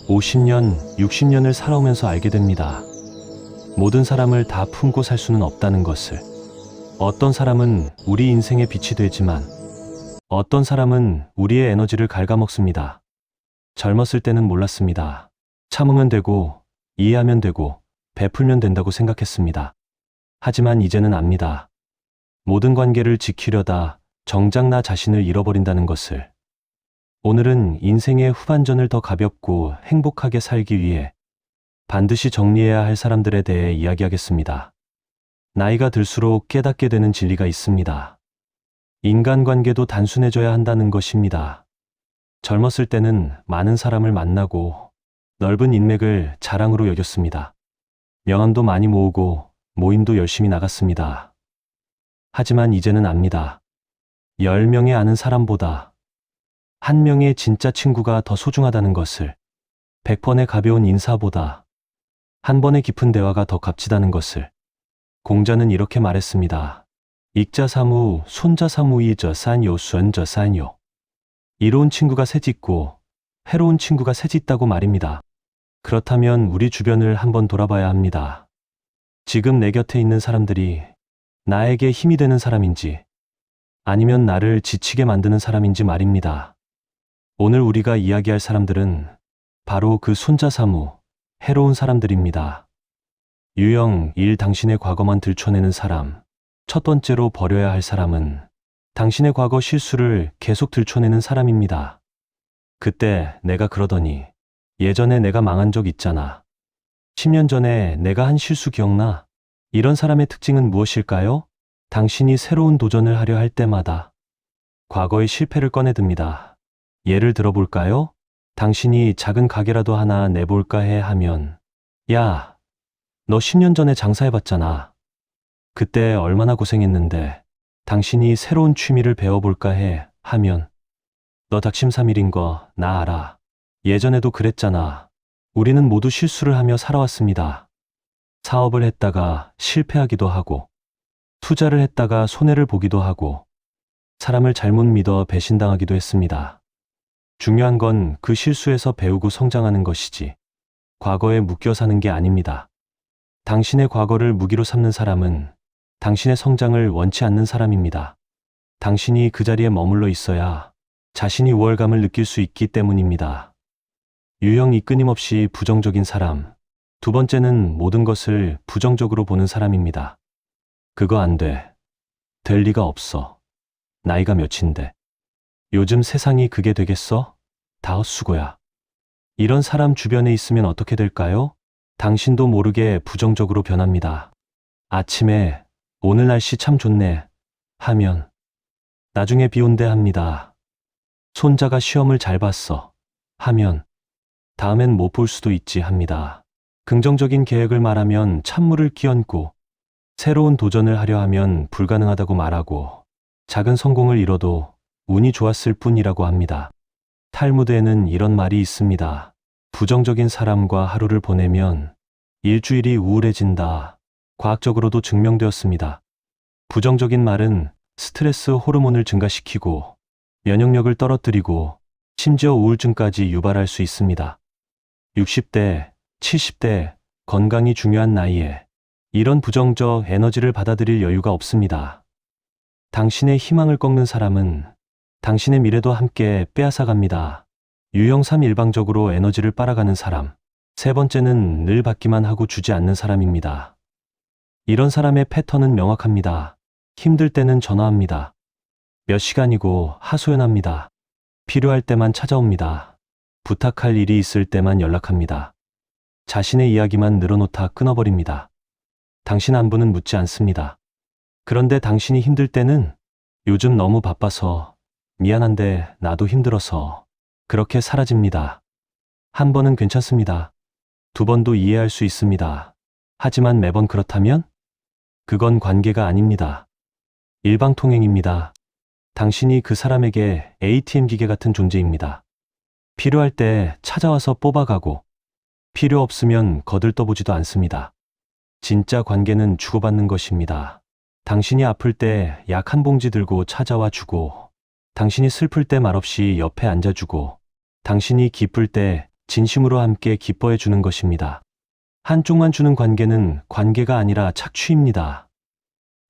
50년, 60년을 살아오면서 알게 됩니다. 모든 사람을 다 품고 살 수는 없다는 것을. 어떤 사람은 우리 인생의 빛이 되지만 어떤 사람은 우리의 에너지를 갉아먹습니다. 젊었을 때는 몰랐습니다. 참으면 되고 이해하면 되고 베풀면 된다고 생각했습니다. 하지만 이제는 압니다. 모든 관계를 지키려다 정작 나 자신을 잃어버린다는 것을. 오늘은 인생의 후반전을 더 가볍고 행복하게 살기 위해 반드시 정리해야 할 사람들에 대해 이야기하겠습니다. 나이가 들수록 깨닫게 되는 진리가 있습니다. 인간관계도 단순해져야 한다는 것입니다. 젊었을 때는 많은 사람을 만나고 넓은 인맥을 자랑으로 여겼습니다. 명함도 많이 모으고 모임도 열심히 나갔습니다. 하지만 이제는 압니다. 10명의 아는 사람보다 1명의 진짜 친구가 더 소중하다는 것을. 100번의 가벼운 인사보다 1번의 깊은 대화가 더 값지다는 것을. 공자는 이렇게 말했습니다. 익자사무 손자사무이저 산요 수언저 산요. 이로운 친구가 새짓고 해로운 친구가 새짓다고 말입니다. 그렇다면 우리 주변을 한번 돌아봐야 합니다. 지금 내 곁에 있는 사람들이 나에게 힘이 되는 사람인지 아니면 나를 지치게 만드는 사람인지 말입니다. 오늘 우리가 이야기할 사람들은 바로 그 손자사무, 해로운 사람들입니다. 유형 1. 당신의 과거만 들춰내는 사람. 첫 번째로 버려야 할 사람은 당신의 과거 실수를 계속 들춰내는 사람입니다. 그때 내가 그러더니, 예전에 내가 망한 적 있잖아. 10년 전에 내가 한 실수 기억나? 이런 사람의 특징은 무엇일까요? 당신이 새로운 도전을 하려 할 때마다 과거의 실패를 꺼내듭니다. 예를 들어볼까요? 당신이 작은 가게라도 하나 내볼까 해 하면, 야, 너 10년 전에 장사해봤잖아. 그때 얼마나 고생했는데. 당신이 새로운 취미를 배워볼까 해 하면, 너 작심삼일인 거 나 알아. 예전에도 그랬잖아. 우리는 모두 실수를 하며 살아왔습니다. 사업을 했다가 실패하기도 하고, 투자를 했다가 손해를 보기도 하고, 사람을 잘못 믿어 배신당하기도 했습니다. 중요한 건 그 실수에서 배우고 성장하는 것이지, 과거에 묶여 사는 게 아닙니다. 당신의 과거를 무기로 삼는 사람은 당신의 성장을 원치 않는 사람입니다. 당신이 그 자리에 머물러 있어야 자신이 우월감을 느낄 수 있기 때문입니다. 유형 2. 끊임없이 부정적인 사람. 두 번째는 모든 것을 부정적으로 보는 사람입니다. 그거 안 돼. 될 리가 없어. 나이가 몇인데. 요즘 세상이 그게 되겠어? 다 헛수고야. 이런 사람 주변에 있으면 어떻게 될까요? 당신도 모르게 부정적으로 변합니다. 아침에 오늘 날씨 참 좋네 하면 나중에 비 온대 합니다. 손자가 시험을 잘 봤어 하면 다음엔 못 볼 수도 있지 합니다. 긍정적인 계획을 말하면 찬물을 끼얹고, 새로운 도전을 하려 하면 불가능하다고 말하고, 작은 성공을 이뤄도 운이 좋았을 뿐이라고 합니다. 탈무드에는 이런 말이 있습니다. 부정적인 사람과 하루를 보내면 일주일이 우울해진다. 과학적으로도 증명되었습니다. 부정적인 말은 스트레스 호르몬을 증가시키고 면역력을 떨어뜨리고 심지어 우울증까지 유발할 수 있습니다. 60대, 70대 건강이 중요한 나이에 이런 부정적 에너지를 받아들일 여유가 없습니다. 당신의 희망을 꺾는 사람은 당신의 미래도 함께 빼앗아갑니다. 유형 3. 일방적으로 에너지를 빨아가는 사람. 세 번째는 늘 받기만 하고 주지 않는 사람입니다. 이런 사람의 패턴은 명확합니다. 힘들 때는 전화합니다. 몇 시간이고 하소연합니다. 필요할 때만 찾아옵니다. 부탁할 일이 있을 때만 연락합니다. 자신의 이야기만 늘어놓다 끊어버립니다. 당신 안부는 묻지 않습니다. 그런데 당신이 힘들 때는 요즘 너무 바빠서, 미안한데 나도 힘들어서, 그렇게 사라집니다. 한 번은 괜찮습니다. 두 번도 이해할 수 있습니다. 하지만 매번 그렇다면? 그건 관계가 아닙니다. 일방통행입니다. 당신이 그 사람에게 ATM 기계 같은 존재입니다. 필요할 때 찾아와서 뽑아가고, 필요 없으면 거들떠보지도 않습니다. 진짜 관계는 주고받는 것입니다. 당신이 아플 때 약 한 봉지 들고 찾아와 주고, 당신이 슬플 때 말없이 옆에 앉아주고, 당신이 기쁠 때 진심으로 함께 기뻐해 주는 것입니다. 한쪽만 주는 관계는 관계가 아니라 착취입니다.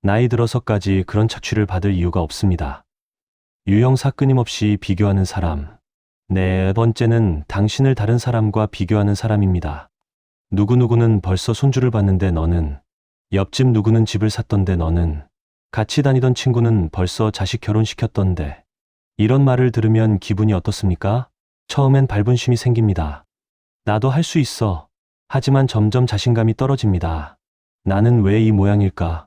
나이 들어서까지 그런 착취를 받을 이유가 없습니다. 유형사 끊임없이 비교하는 사람. 네 번째는 당신을 다른 사람과 비교하는 사람입니다. 누구누구는 벌써 손주를 봤는데 너는, 옆집 누구는 집을 샀던데 너는, 같이 다니던 친구는 벌써 자식 결혼시켰던데. 이런 말을 들으면 기분이 어떻습니까? 처음엔 발분심이 생깁니다. 나도 할 수 있어. 하지만 점점 자신감이 떨어집니다. 나는 왜 이 모양일까?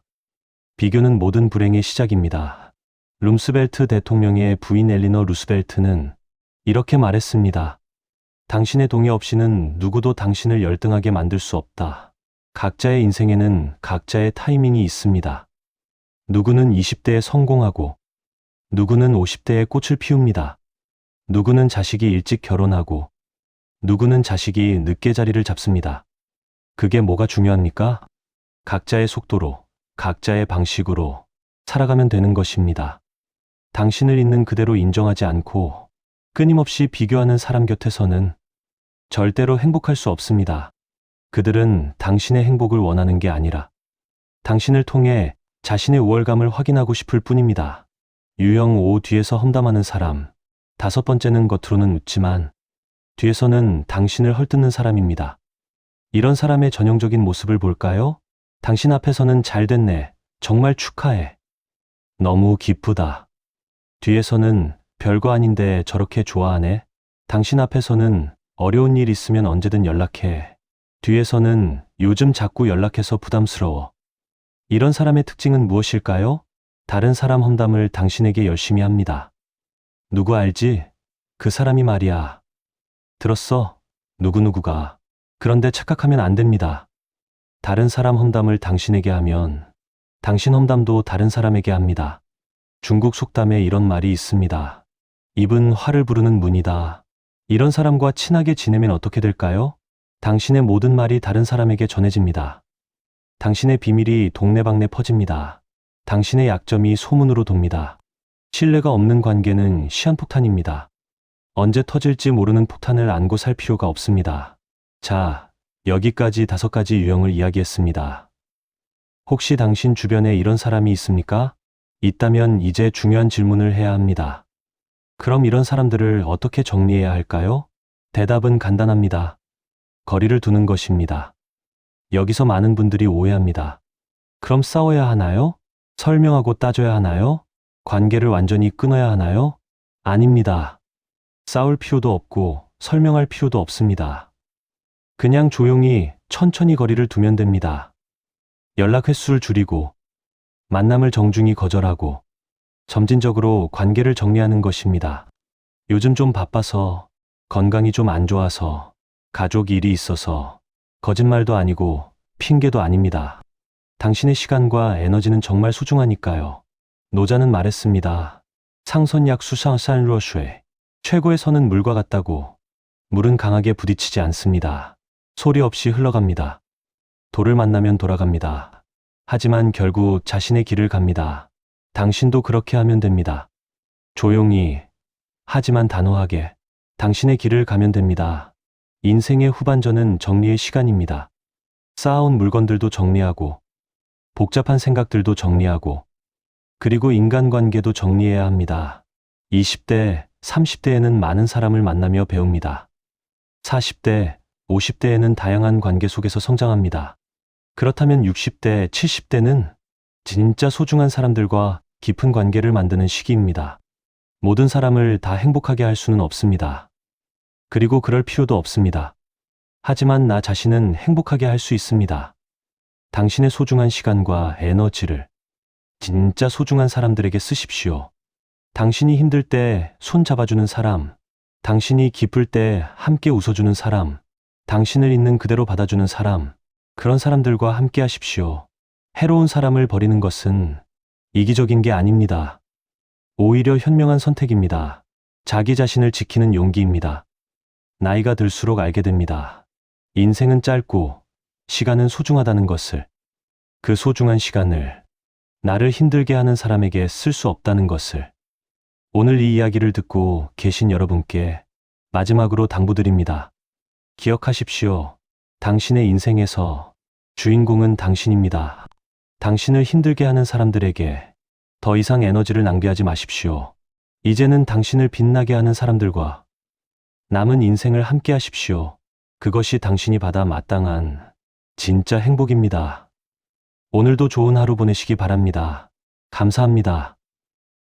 비교는 모든 불행의 시작입니다. 룸스벨트 대통령의 부인 엘리너 루스벨트는 이렇게 말했습니다. 당신의 동의 없이는 누구도 당신을 열등하게 만들 수 없다. 각자의 인생에는 각자의 타이밍이 있습니다. 누구는 20대에 성공하고, 누구는 50대에 꽃을 피웁니다. 누구는 자식이 일찍 결혼하고, 누구는 자식이 늦게 자리를 잡습니다. 그게 뭐가 중요합니까? 각자의 속도로, 각자의 방식으로 살아가면 되는 것입니다. 당신을 있는 그대로 인정하지 않고 끊임없이 비교하는 사람 곁에서는 절대로 행복할 수 없습니다. 그들은 당신의 행복을 원하는 게 아니라 당신을 통해 자신의 우월감을 확인하고 싶을 뿐입니다. 유형 5 뒤에서 험담하는 사람. 5번째는 겉으로는 웃지만 뒤에서는 당신을 헐뜯는 사람입니다. 이런 사람의 전형적인 모습을 볼까요? 당신 앞에서는 잘 됐네. 정말 축하해. 너무 기쁘다. 뒤에서는 별거 아닌데 저렇게 좋아하네. 당신 앞에서는 어려운 일 있으면 언제든 연락해. 뒤에서는 요즘 자꾸 연락해서 부담스러워. 이런 사람의 특징은 무엇일까요? 다른 사람 험담을 당신에게 열심히 합니다. 누구 알지? 그 사람이 말이야. 들었어? 누구누구가. 그런데 착각하면 안 됩니다. 다른 사람 험담을 당신에게 하면 당신 험담도 다른 사람에게 합니다. 중국 속담에 이런 말이 있습니다. 입은 화를 부르는 문이다. 이런 사람과 친하게 지내면 어떻게 될까요? 당신의 모든 말이 다른 사람에게 전해집니다. 당신의 비밀이 동네방네 퍼집니다. 당신의 약점이 소문으로 돕니다. 신뢰가 없는 관계는 시한폭탄입니다. 언제 터질지 모르는 폭탄을 안고 살 필요가 없습니다. 자, 여기까지 5가지 유형을 이야기했습니다. 혹시 당신 주변에 이런 사람이 있습니까? 있다면 이제 중요한 질문을 해야 합니다. 그럼 이런 사람들을 어떻게 정리해야 할까요? 대답은 간단합니다. 거리를 두는 것입니다. 여기서 많은 분들이 오해합니다. 그럼 싸워야 하나요? 설명하고 따져야 하나요? 관계를 완전히 끊어야 하나요? 아닙니다. 싸울 필요도 없고 설명할 필요도 없습니다. 그냥 조용히 천천히 거리를 두면 됩니다. 연락 횟수를 줄이고 만남을 정중히 거절하고 점진적으로 관계를 정리하는 것입니다. 요즘 좀 바빠서, 건강이 좀 안 좋아서, 가족 일이 있어서, 거짓말도 아니고 핑계도 아닙니다. 당신의 시간과 에너지는 정말 소중하니까요. 노자는 말했습니다. 상선약 수상산 러쉬. 최고의 선은 물과 같다고. 물은 강하게 부딪히지 않습니다. 소리 없이 흘러갑니다. 돌을 만나면 돌아갑니다. 하지만 결국 자신의 길을 갑니다. 당신도 그렇게 하면 됩니다. 조용히, 하지만 단호하게 당신의 길을 가면 됩니다. 인생의 후반전은 정리의 시간입니다. 쌓아온 물건들도 정리하고, 복잡한 생각들도 정리하고, 그리고 인간관계도 정리해야 합니다. 20대, 30대에는 많은 사람을 만나며 배웁니다. 40대, 50대에는 다양한 관계 속에서 성장합니다. 그렇다면 60대, 70대는 진짜 소중한 사람들과 깊은 관계를 만드는 시기입니다. 모든 사람을 다 행복하게 할 수는 없습니다. 그리고 그럴 필요도 없습니다. 하지만 나 자신은 행복하게 할 수 있습니다. 당신의 소중한 시간과 에너지를 진짜 소중한 사람들에게 쓰십시오. 당신이 힘들 때 손 잡아주는 사람, 당신이 기쁠 때 함께 웃어주는 사람, 당신을 있는 그대로 받아주는 사람, 그런 사람들과 함께 하십시오. 해로운 사람을 버리는 것은 이기적인 게 아닙니다. 오히려 현명한 선택입니다. 자기 자신을 지키는 용기입니다. 나이가 들수록 알게 됩니다. 인생은 짧고 시간은 소중하다는 것을, 그 소중한 시간을 나를 힘들게 하는 사람에게 쓸 수 없다는 것을. 오늘 이 이야기를 듣고 계신 여러분께 마지막으로 당부드립니다. 기억하십시오. 당신의 인생에서 주인공은 당신입니다. 당신을 힘들게 하는 사람들에게 더 이상 에너지를 낭비하지 마십시오. 이제는 당신을 빛나게 하는 사람들과 남은 인생을 함께 하십시오. 그것이 당신이 받아 마땅한 진짜 행복입니다. 오늘도 좋은 하루 보내시기 바랍니다. 감사합니다.